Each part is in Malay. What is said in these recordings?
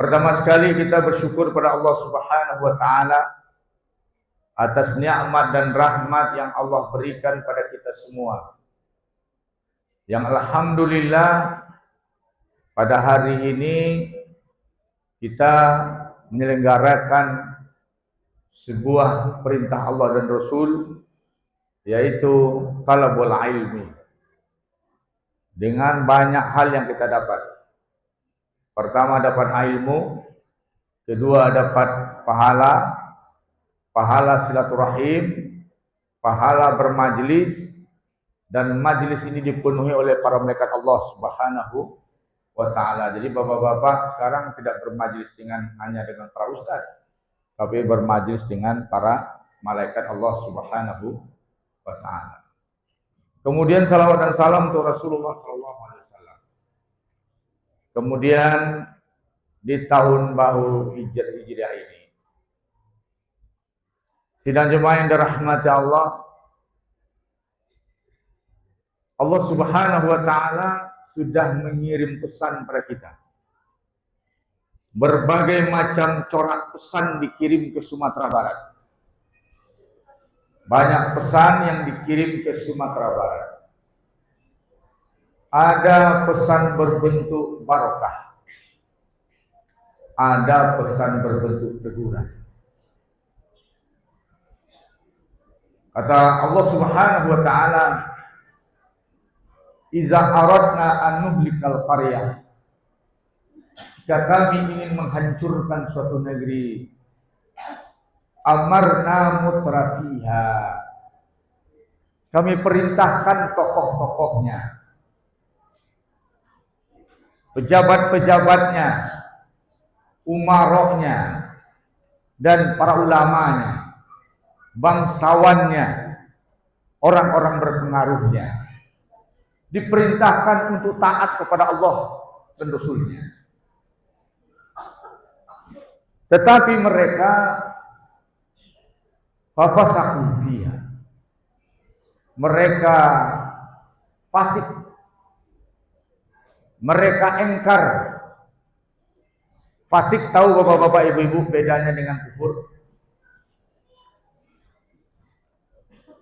Pertama sekali kita bersyukur pada Allah Subhanahu wa taala atas nikmat dan rahmat yang Allah berikan pada kita semua. Yang alhamdulillah pada hari ini kita menyelenggarakan sebuah perintah Allah dan Rasul, yaitu talabul ilmi. Dengan banyak hal yang kita dapat. Pertama dapat ilmu, kedua dapat pahala silaturahim, pahala bermajlis, dan majlis ini dipenuhi oleh para malaikat Allah Subhanahu wa taala. Jadi bapak-bapak sekarang tidak bermajlis hanya dengan para ustaz, tapi bermajlis dengan para malaikat Allah Subhanahu wa taala. Kemudian salawat dan salam untuk Rasulullah sallallahu alaihi wasallam. Kemudian di tahun baru Hijriah ini, sidang jemaah yang dirahmati Allah, Allah Subhanahu wa taala sudah mengirim pesan pada kita. Berbagai macam corak pesan dikirim ke Sumatera Barat. Banyak pesan yang dikirim ke Sumatera Barat. Ada pesan berbentuk barokah. Ada pesan berbentuk teguran. Kata Allah Subhanahu wa taala, "Iza aradna an nuhlikal qaryah." Jika kami ingin menghancurkan suatu negeri, amarna mutrafiha. Kami perintahkan tokoh-tokohnya, pejabat-pejabatnya, umaroknya, dan para ulamanya, bangsawannya, orang-orang berpengaruhnya, diperintahkan untuk taat kepada Allah dan Rasulnya. Tetapi mereka fafasaku fiha. Mereka fasik. Mereka engkar. Fasik tahu bapak-bapak ibu-ibu bedanya dengan kufur?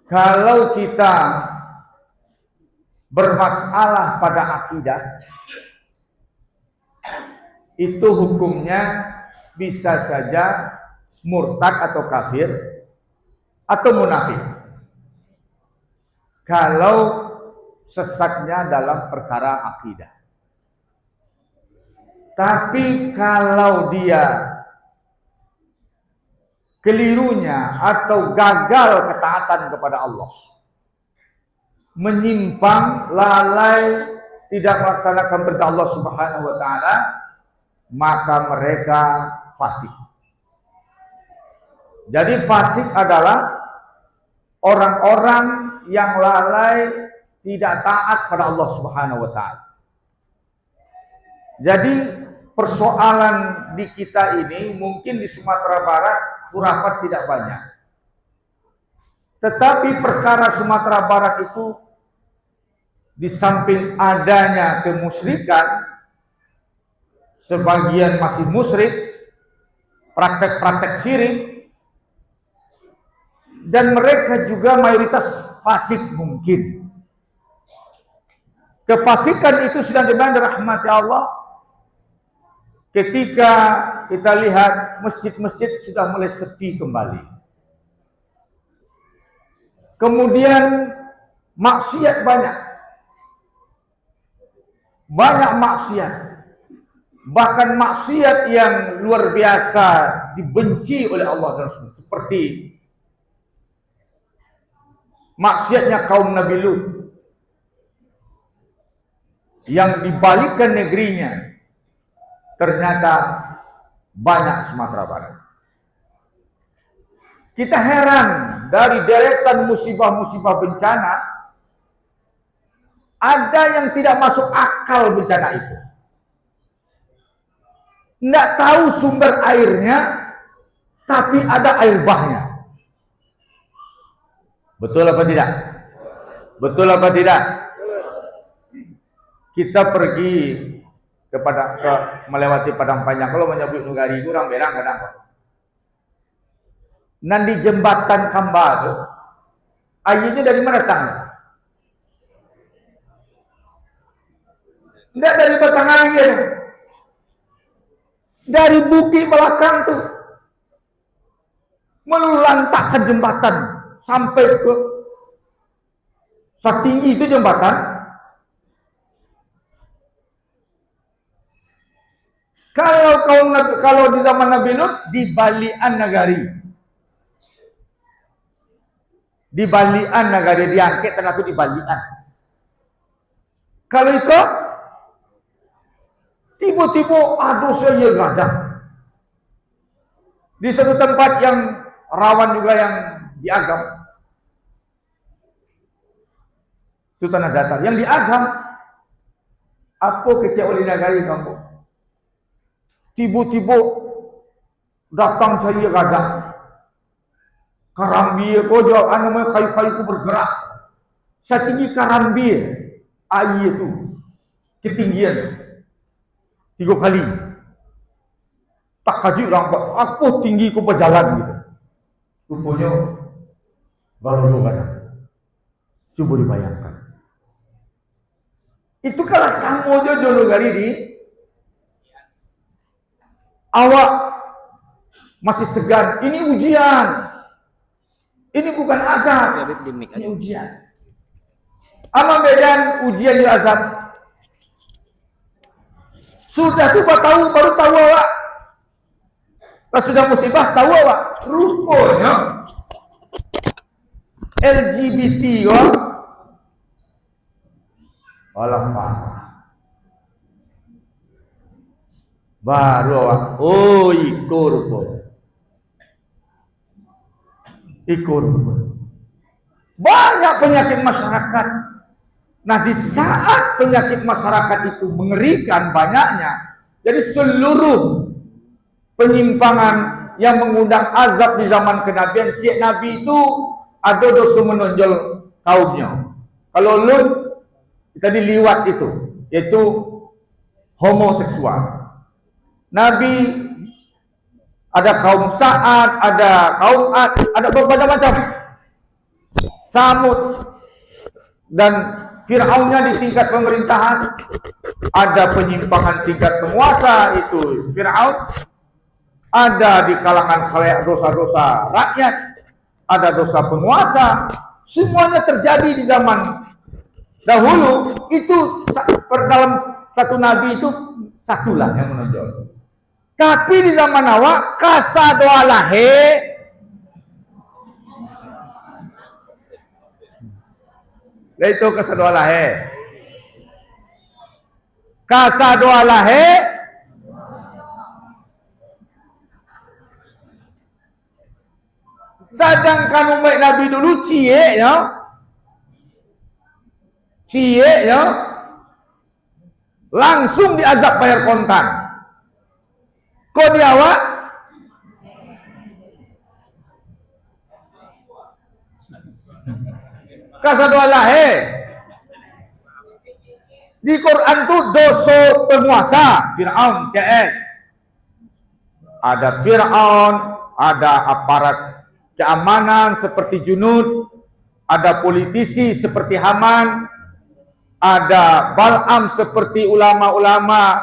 Kalau kita bermasalah pada akidah, itu hukumnya bisa saja murtad atau kafir atau munafik. Kalau sesatnya dalam perkara akidah. Tapi kalau dia kelirunya atau gagal ketaatan kepada Allah, menyimpang, lalai, tidak melaksanakan perintah Allah Subhanahu wa taala, maka mereka fasik. Jadi fasik adalah orang-orang yang lalai, tidak taat pada Allah Subhanahu wa taala. Jadi persoalan di kita ini mungkin di Sumatera Barat khurafat tidak banyak. Tetapi perkara Sumatera Barat itu di samping adanya kemusyrikan, sebagian masih musyrik, praktek-praktek syirik, dan mereka juga mayoritas fasik mungkin. Kefasikan itu sudah dimana rahmat Allah. Ketika kita lihat masjid-masjid sudah mulai sepi kembali. Kemudian maksiat banyak. Banyak maksiat. Bahkan maksiat yang luar biasa dibenci oleh Allah dan Rasul, seperti maksiatnya kaum Nabi Lut yang dibalikkan negerinya, ternyata banyak Sumatera Barat. Kita heran dari deretan musibah-musibah bencana, ada yang tidak masuk akal bencana itu. Nggak tahu sumber airnya, tapi ada air bahnya. Betul apa tidak? Betul apa tidak? Kita pergi melewati padang panjang. Kalau menyebut negari itu orang berang kadang. Nan di jembatan Kamba tu, airnya dari mana datang? Tidak dari batang air, dari bukit belakang tu, melulantakkan jembatan sampai ke setinggi itu jembatan. Kalau di zaman Nabi Lut di balian negari. Di balian negari diangkat tanah itu di balian. Kalau itu tiba-tiba aduh saya gadang. Di satu tempat yang rawan juga yang diagam. Itu tanah datar. Yang diagam apa kecil oleh negari kamu? Tiba-tiba datang saya gadang. Karambi kojo anu kayu-kayu ku bergerak. Setinggi karambi air itu ketinggian 3 kali. Tak kaji lambat. Aku tinggi ku berjalan gitu. Rupanya baru gadang. Coba dibayangkan. Itu kalau sama jodoh gari di awak masih segan. Ini ujian. Ini bukan azab. Ini ujian. Apa bedaan ujian di azab? Sudah coba tahu, baru tahu awak. Kalau sudah musibah tahu awak. Rupanya LGBT kok. Alamak. Baru awak. Oh, ikut rupanya. Ikut. Banyak penyakit masyarakat. Nah, di saat penyakit masyarakat itu mengerikan banyaknya, jadi seluruh penyimpangan yang mengundang azab di zaman kenabian, Cik Nabi itu ada dosa menonjol kaumnya. Kalau Lut tadi liwat itu, yaitu homoseksual. Nabi ada kaum Sa'ad, ada kaum Ad, ada berbagai macam. Samud dan Fir'aunnya di tingkat pemerintahan, ada penyimpangan tingkat penguasa itu Fir'aun, ada di kalangan khalayak dosa-dosa rakyat, ada dosa penguasa, semuanya terjadi di zaman dahulu. Itu dalam satu nabi itu satulah yang menonjol. Tapi di zaman awak kasa doa lahe itu kasa doa lahe. Kasa doa lahe sedangkan umat Nabi dulu cie ya. Cie ya. Langsung diazab bayar kontan. Kok di awak? Kasadualah di Quran tuh dosa penguasa Fir'aun CS. Ada Fir'aun, ada aparat keamanan seperti Junud, ada politisi seperti Haman, ada Bal'am seperti ulama-ulama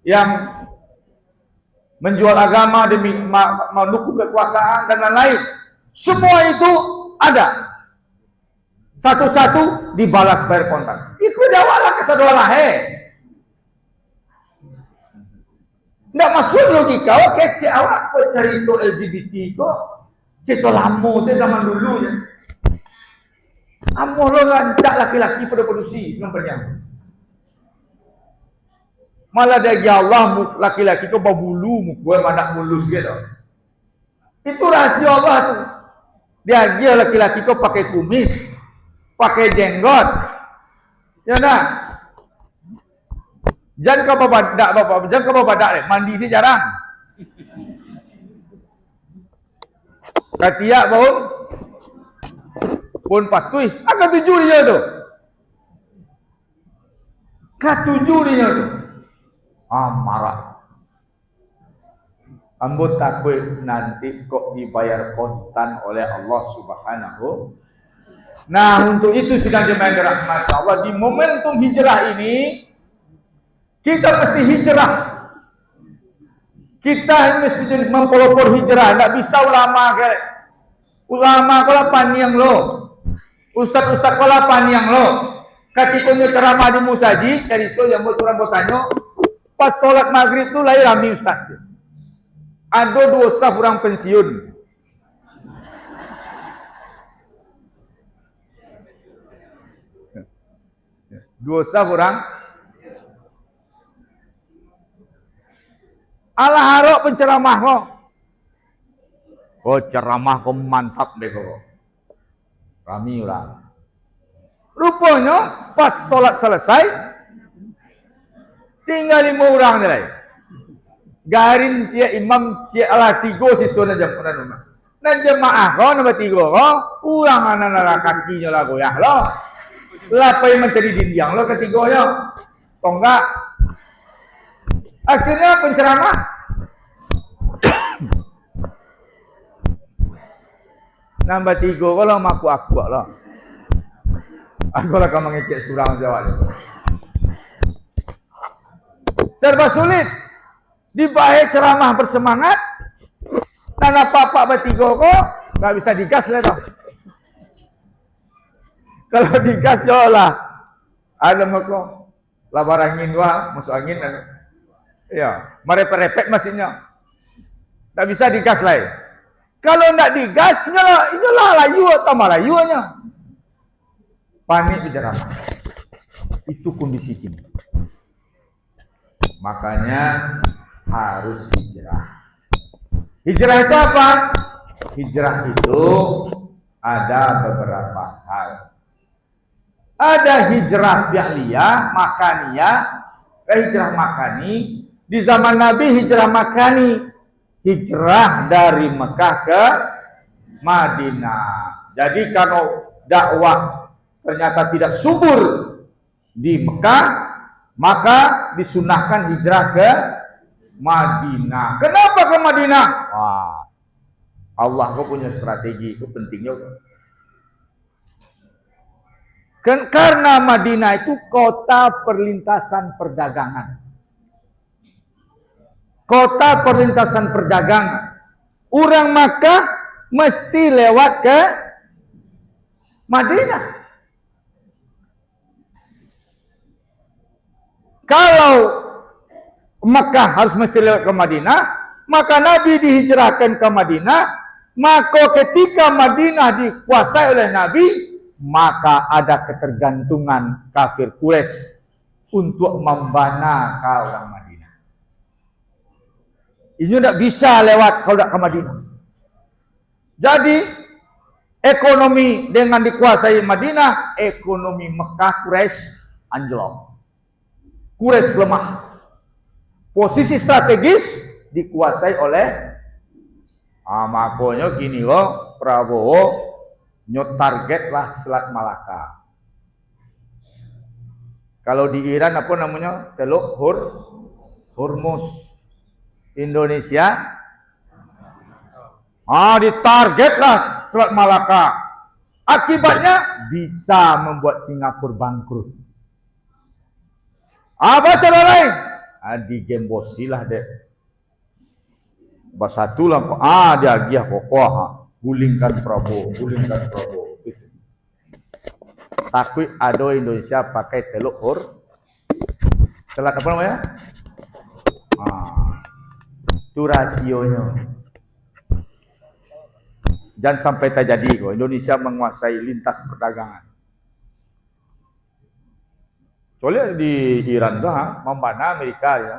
yang menjual agama demi mendukung kekuasaan dan lain-lain. Semua itu ada. Satu-satu dibalas bayar kontan. Ikut jawablah kesadualah Nggak masuk logika. Kece awak kok cerita LGBT kok. Cerita lama saya zaman dulu ya. Amoh lo rancak laki-laki pada produksi nomornya. Malah dari Allah laki-laki kau berbulu muka madak mulus gitu. Itu rahasia Allah tu. Dia laki-laki kau pakai kumis, pakai jenggot. Ya dah. Jangan kau badak, mandi sih jarang. Katiak bau pun patuh. Akan tujuh dia tu. Katujuh dia tu. marah. Ambo takut nanti kok dibayar kontan oleh Allah Subhanahu. Nah, untuk itu sedang jemaah dirahmati Allah, di momentum hijrah ini kita mesti hijrah. Kita mesti mempelopor hijrah. Tak bisa ulama ke. Ulama kalau paniang lo. Ustaz-ustaz kalau paniang lo. Ketika ceramah di musaji, dari itu yang orang bertanya, pas sholat maghrib tu lahir rami ustaz. Ada 2 saf orang pensiun. Dua saf orang. Allah harap penceramah lo. Oh ceramah kau mantap deh kau. Rami orang. Rupanya pas sholat selesai, tinggal 5 orang nih. Garin cia imam cia ala 3 siswa na jam pernah rumah. Na jemaah kau nombor 3 kau, kurang anak kakinya lah goyah lo. Lapa yang mencari dinding lo ketiganya, tonggak. Akhirnya penceramah nambah 3 kalau maku aku lo. Aku lah kau mengecek surang Jawa. Serba sulit. Dibahas ceramah bersemangat. Nana papa bertiga kok nggak bisa digas lah toh. Kalau digas jauh lah. Ada mako labar angin wah masuk angin. Ya, merepet-repet mesinnya. Tak bisa digas lah. Kalau nak digas, inyalah layu atau malayunya. Panik bicara. Itu kondisi kini. Makanya harus hijrah. Hijrah itu apa? Hijrah itu ada beberapa hal. Ada hijrah fi'liyah, makaniyah, hijrah makani. Di zaman Nabi hijrah makani, hijrah dari Mekah ke Madinah. Jadi kalau dakwah ternyata tidak subur di Mekah, maka disunahkan hijrah ke Madinah. Kenapa ke Madinah? Wah, Allah kau punya strategi, itu pentingnya. Karena Madinah itu kota perlintasan perdagangan. Kota perlintasan perdagangan. Orang Makkah mesti lewat ke Madinah. Kalau Makkah harus mesti lewat ke Madinah, maka Nabi dihijrahkan ke Madinah. Maka ketika Madinah dikuasai oleh Nabi, maka ada ketergantungan kafir Quraisy untuk membana ke orang Madinah. Ini tidak bisa lewat kalau tidak ke Madinah. Jadi ekonomi dengan dikuasai Madinah, ekonomi Mekah Quraisy anjlok. Quraisy lemah. Posisi strategis dikuasai oleh makanya gini loh, Prabowo nyot target lah Selat Malaka. Kalau di Iran apa namanya? Teluk Hormuz. Indonesia ditarget lah Selat Malaka. Akibatnya bisa membuat Singapura bangkrut. Apa cara lain? Digembosilah deh. Basatulah dia giah kokoh. Gulingkan Prabowo. Gitu. Takut ada Indonesia pakai teluk Selat apa namanya? Itu rasionya. Jangan sampai terjadi kok Indonesia menguasai lintas perdagangan. Soalnya di Iran tuh membana Amerika ya.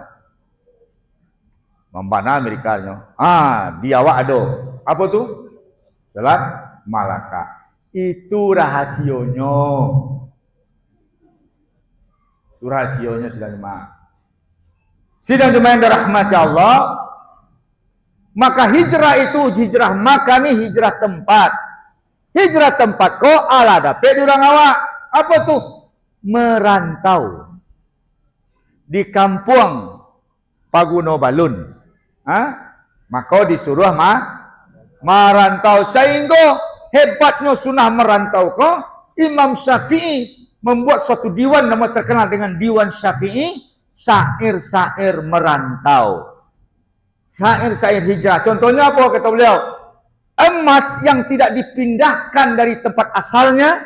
Membana Amerika ya. Di awak ada. Apa tuh? Selat Malaka. Itu rahasionya. Itu rahasionya sudah jemaah. Sidang jemaah yang dirahmati Allah. Maka hijrah itu hijrah makani, hijrah tempat. Hijrah tempat kok ala dapet di orang awak. Apa tuh? Merantau. Di kampung paguno balun. Maka disuruh merantau. Sehingga hebatnya sunnah merantau ko, Imam Syafi'i membuat suatu diwan nama terkenal dengan Diwan Syafi'i, syair-syair merantau. Syair-syair hijrah. Contohnya apa kata beliau? Emas yang tidak dipindahkan dari tempat asalnya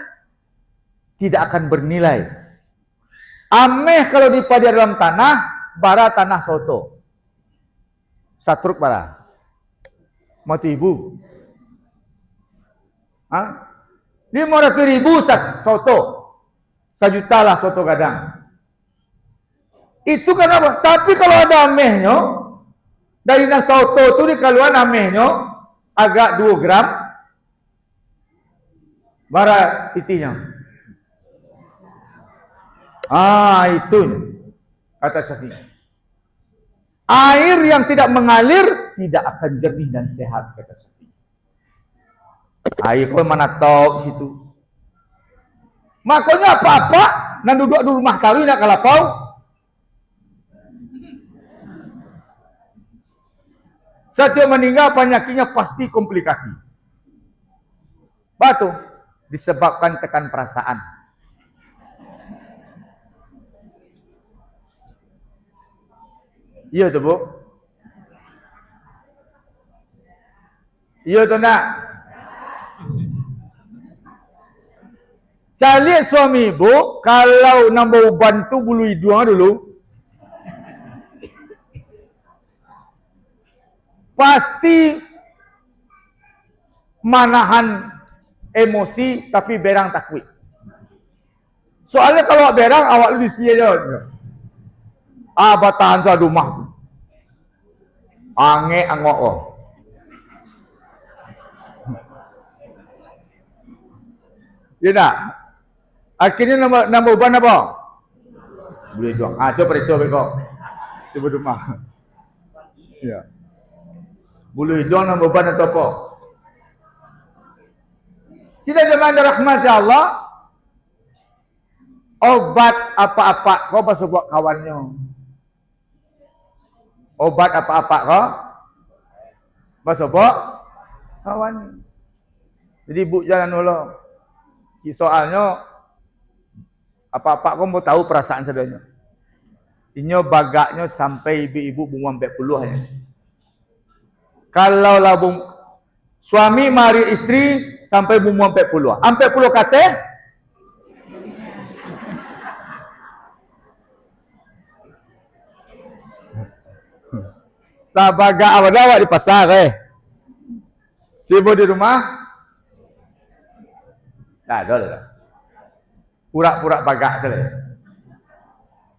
tidak akan bernilai. Ameh kalau dipadia dalam tanah, bara tanah soto. Satruk bara. Mati ibu. 500.000 soto. 1 juta lah soto gadang. Itu kenapa? Tapi kalau ada amehnya, dari soto itu dikaluan amehnya agak 2 gram. Bara itinya. Itu kata Syafi'i. Air yang tidak mengalir tidak akan jernih dan sehat, kata Syafi'i. Air pun mana tahu situ. Makanya apa-apa nak duduk di rumah kawin nak kalapau. Setiap meninggal penyakitnya pasti komplikasi. Batu disebabkan tekan perasaan. Iya tu bu. Iya tu nak. Cari suami ibu, kalau nak bantu bulu hidung dulu, pasti manahan emosi tapi berang takwik. Soalnya kalau berang awak lebih sia-sia. Batahan sa rumah. Ange angok oh. Ya tak? Akhirnya nama uban apa? Boleh juang. Coba periksa kau. Coba rumah. Ya. Boleh juang nama uban atau apa? Sila zaman rahmat Allah. Obat apa-apa kau pasal buat kawannya. Obat apa-apa kau pasal buat kawannya. Jadi bu jalan dulu. Soalnya apa-apa kau mau tahu perasaan saudanya. Inyo bagaknya sampai ibu-ibu bunga 40 hanya. Kalau labung suami mari istri sampai bunga 40. 40 kata sabaga awak di pasar Tiba di rumah dah. Pura-pura bagak saja.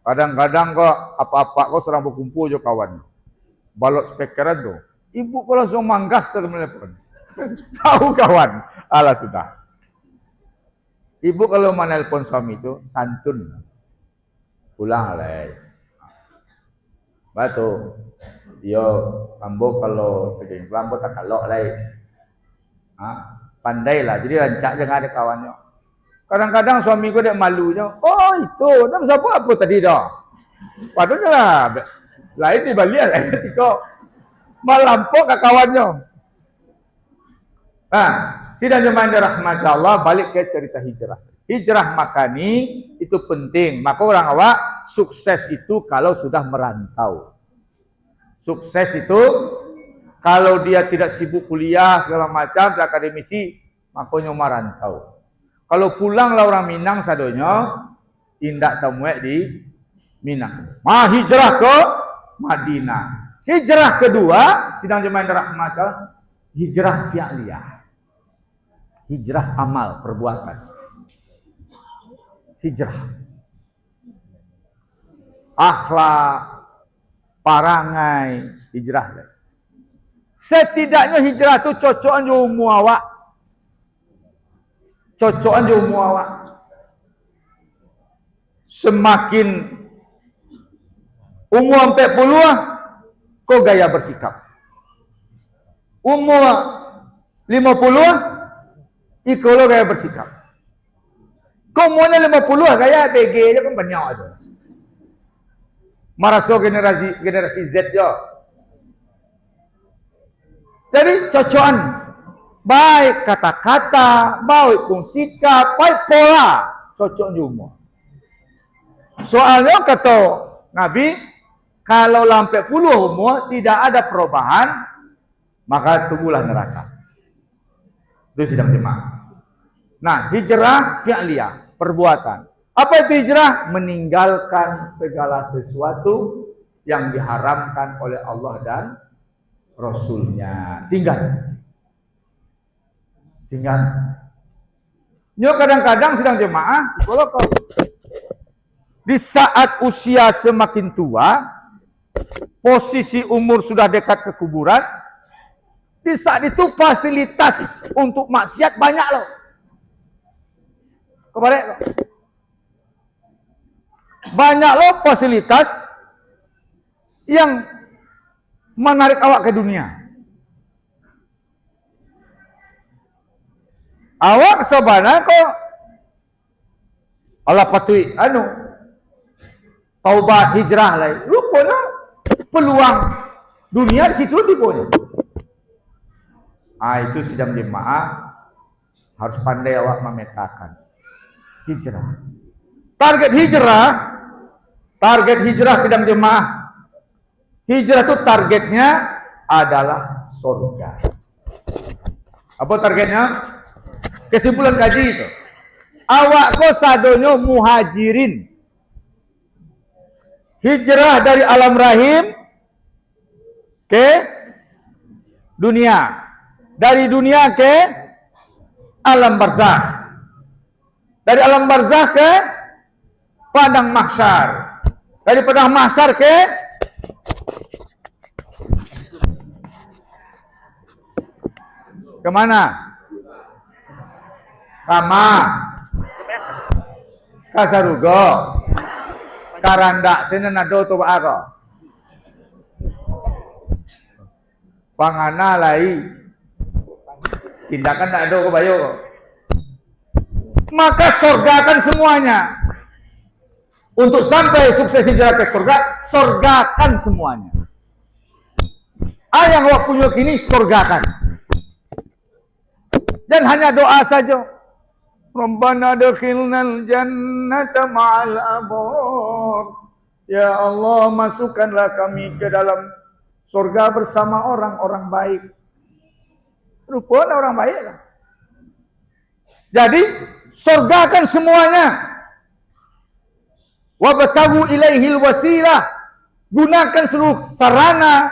Kadang-kadang kok apa-apa kok serang berkumpul je kawan. Balot spekeran tu. Ibu kalau langsung manggas dalam telepon. Tahu kawan. Alah sudah. Ibu kalau menelpon suami itu santun. Pulang lah. Batu. Yo, ambo kalau segini ambo tak kalok lah. Pandailah. Jadi rancak jangan ada kawannya. Kadang-kadang suami ku dek malunya. Oh itu, dah siapa apa tadi dah. Padahal lah. Lain di Bali lah. Siko melampau ke kawannya. Sidang jemaah rahmat Allah, balik ke cerita hijrah. Hijrah makani itu penting. Maka orang awak sukses itu kalau sudah merantau. Sukses itu kalau dia tidak sibuk kuliah segala macam, akademisi, makanya merantau. Kalau pulang lah orang Minang sadonya, tindak temuek di Minang. Hijrah ke Madinah. Hijrah kedua, sidang jemaah rahmat Allah, hijrah fi'liyah. Hijrah amal, perbuatan. Hijrah. Akhlak, parangai, hijrah. Setidaknya hijrah itu cocokan je umur awak. Cocokan je umur awak. Semakin umur 40, kau gaya bersikap. Umur 50, ikut gaya bersikap. Kau umurnya 50, gaya BG je kan banyak aja. Maraso generasi Z yo. Jadi cocokan baik kata-kata, baik pun sikap, baik pola, cocok semua. Soalnya kata Nabi, kalau lampai puluh umur tidak ada perubahan, maka tunggulah neraka. Itu sidang jemaah. Nah, hijrah fi'liyah, perbuatan. Apa itu hijrah? Meninggalkan segala sesuatu yang diharamkan oleh Allah dan Rasulnya. Tinggal. Kadang-kadang sidang jemaah, kalau di saat usia semakin tua, posisi umur sudah dekat ke kuburan, di saat itu fasilitas untuk maksiat banyak loh. Kebalik loh. Banyak loh fasilitas yang menarik awak ke dunia. Awak sebenarnya kok Allah patui taubat hijrah lah. Lupa lah peluang dunia di situ dipunya. Itu sidang jemaah harus pandai awak memetakan hijrah. Target hijrah sidang jemaah. Hijrah itu targetnya adalah surga. Apa targetnya? Kesimpulan kaji itu. Awak ko sadonyo muhajirin. Hijrah dari alam rahim ke dunia. Dari dunia ke alam barzakh. Dari alam barzakh ke padang mahsyar. Dari padang mahsyar ke kemana? Kama Kasarugo Karanda sini nado tu ako pangana lai tindakan tak ada kebayo, maka surgakan semuanya. Untuk sampai sukses hijrah ke surga, surgakan semuanya. Yang awak punya kini surgakan. Dan hanya doa saja. Rabbana adkhilnal jannata ma'al abrar. Ya Allah, masukkanlah kami ke dalam surga bersama orang-orang baik. Rupanya orang baik lah. Jadi, surgakan semuanya. Wabtagu ilaihil wasilah. Gunakan seluruh sarana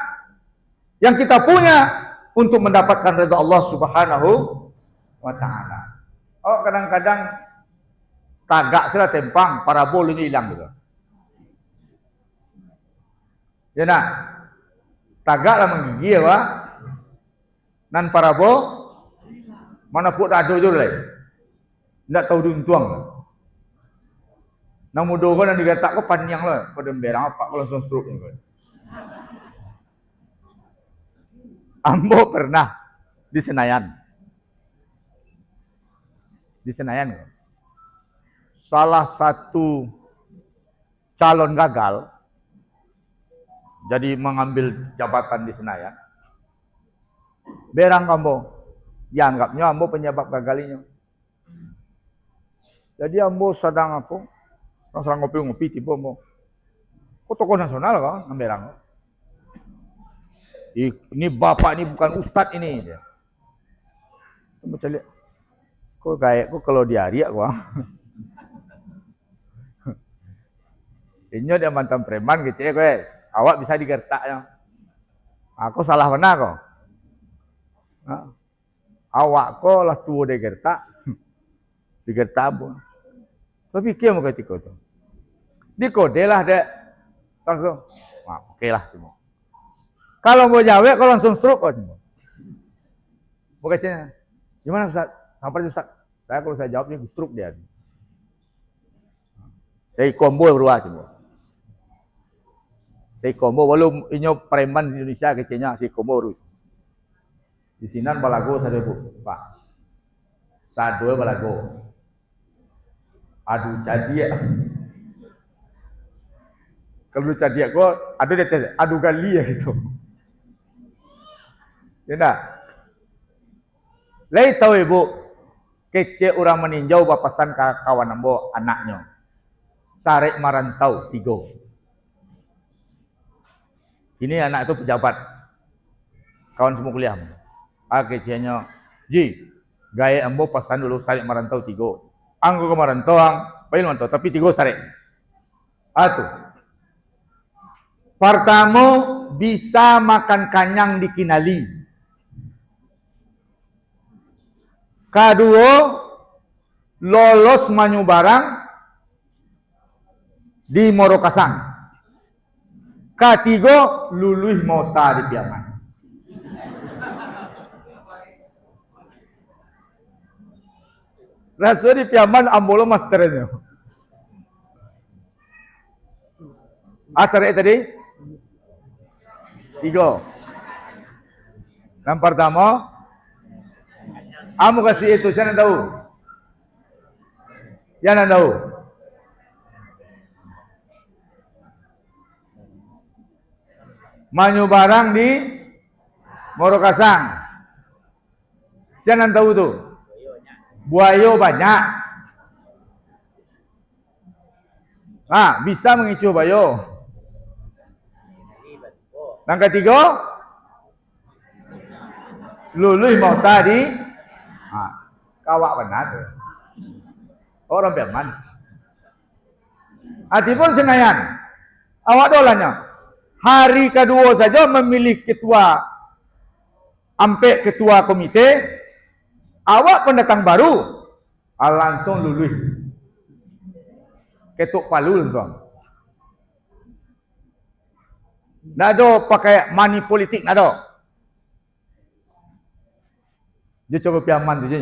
yang kita punya untuk mendapatkan ridha Allah Subhanahu wa ta'ala. Kadang-kadang tagak sila tempang, parabol ini hilang juga. Ya nak, tagaklah menggigi ya Pak. Nan parabol mana pun tak ada juga lah. Tidak tahu duntuang. Nang mudo ko nang digatak ko panjang lah. Pada berang apa ko langsung stroke ni ko. Ambo pernah di Senayan. Di Senayan. Salah satu calon gagal jadi mengambil jabatan di Senayan. Berang ambo dianggapnya ambo penyebab gagalinya. Jadi ambo sedang apa? Sedang ngopi-ngopi tiba ambo. Kok tokoh nasional kok ngamberang. Ini bapak ini bukan ustad ini dia. Ambo cari. Kok kayak kok kalau diariak kok. Inyo dia mantan preman gitu ya kowe. Awak bisa digertaknya. Aku salah mana kok? Awak kok lah tua digertak. Digertak bu. Tapi kia mau ketika tu. Dikode lah dek. Langsung. Oke lah semua. Kalau mau jawab kau langsung stroke kok semua. Bukannya. Gimana Ustaz? Sampai Ustaz. Saya kalau saya jawabnya stroke dia. Saya combo berubah semua. Si combo walau inyo preman di Indonesia kecilnya si combo urus. Di sini balago satu bu, Pak. Satu balago. Aduh jadi ya. Kalau cari aku ada dia adu gali ya gitu. Ya tak? Lai tahu ibu, kece orang meninjau bapasan kawan ambo anaknya. Sarek marantau 3. Ini anak itu pejabat. Kawan semua kuliah. Kecenya, Ji, gaya ambo pasan dulu sarek marantau 3. Anggo ke marantau, paling marantau, tapi 3 sarek. Atuh. Pertama, bisa makan kanyang dikinali. Kedua, lolos manyu barang di Morokasang. Ketiga, luluh mota di Piaman. Rasanya di Piaman ambolo masternya. Asare tadi 3. Yang pertama, kamu kasih itu, saya nak tahu. Saya nak tahu. Manyu barang di Morokasang. Saya nak tahu tu. Buaya banyak. Bisa mengicu buaya. Yang ketiga, luluh mau tadi, kawak benar. Orang Piaman. Adipun Senayan, awak dolanya. Hari kedua saja memilih ketua, sampai ketua komite, awak pendatang baru, langsung luluh. Ketuk palu langsung. Nggak ada pakai money politik, nggak ada. Dia coba Piaman tu je.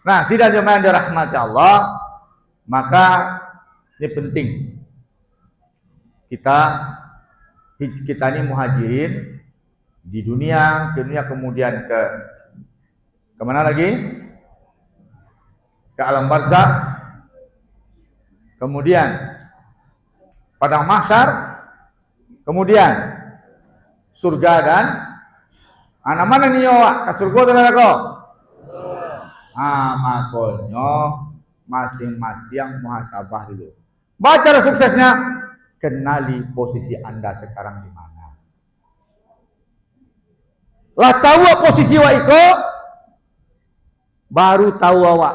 Nah, sidang jemaah dirahmati Allah, maka ini penting. Kita ini muhajirin di dunia kemudian ke mana lagi? Ke alam barzakh. Kemudian padang mahsyar, kemudian surga dan mana nih awak? Ke surga atau neraka? Makanya masing-masing muhasabah dulu. Baca suksesnya, kenali posisi Anda sekarang di mana. Lah tahu posisi awak itu, baru tahu awak,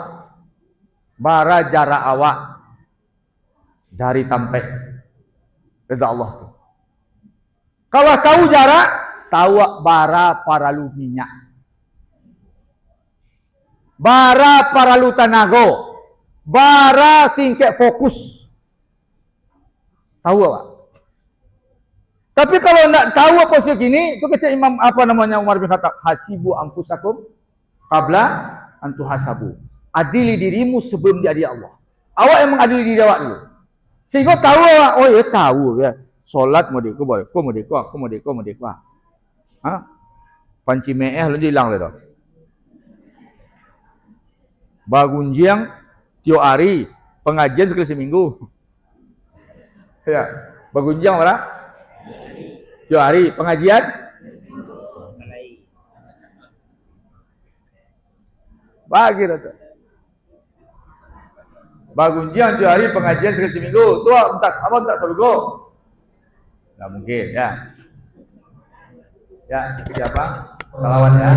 bara jarak awak dari sampai reza Allah tu. Kalau tahu jarak, tahu bara paralu minyak, bara paralu tanago, bara tingkat fokus. Tahu awak. Tapi kalau nak tahu posisi gini, itu kata Imam Umar bin Khattab, hasibu anfusakum qabla an tuhasabu. Adili dirimu sebelum diadili Allah. Awak yang mengadili diri awak dulu. Sehingga tahu awak, oh ya tahu ya. Solat merdeka boleh, aku merdeka. Panci meeh lu hilang dah. Bagunjiang tio hari pengajian sekali seminggu. Ya, bagunjiang berapa? Tio hari pengajian. Bagi dah tu. Bagunjiang tio hari pengajian sekali seminggu. Tua entak apa entak surga? Tak mungkin ya. Ya, siapa? Salawannya.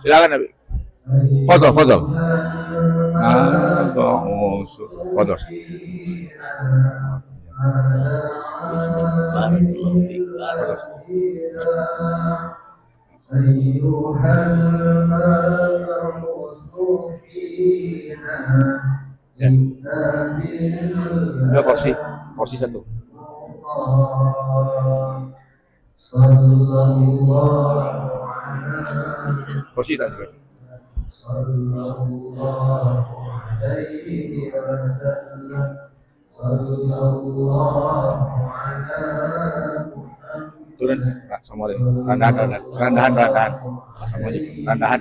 Silakan Nabi. Foto. Foto. Ya, porsi satu. Posisi tak juga. Turun, Assalamualaikum. Randahan. Assalamualaikum. Randahan.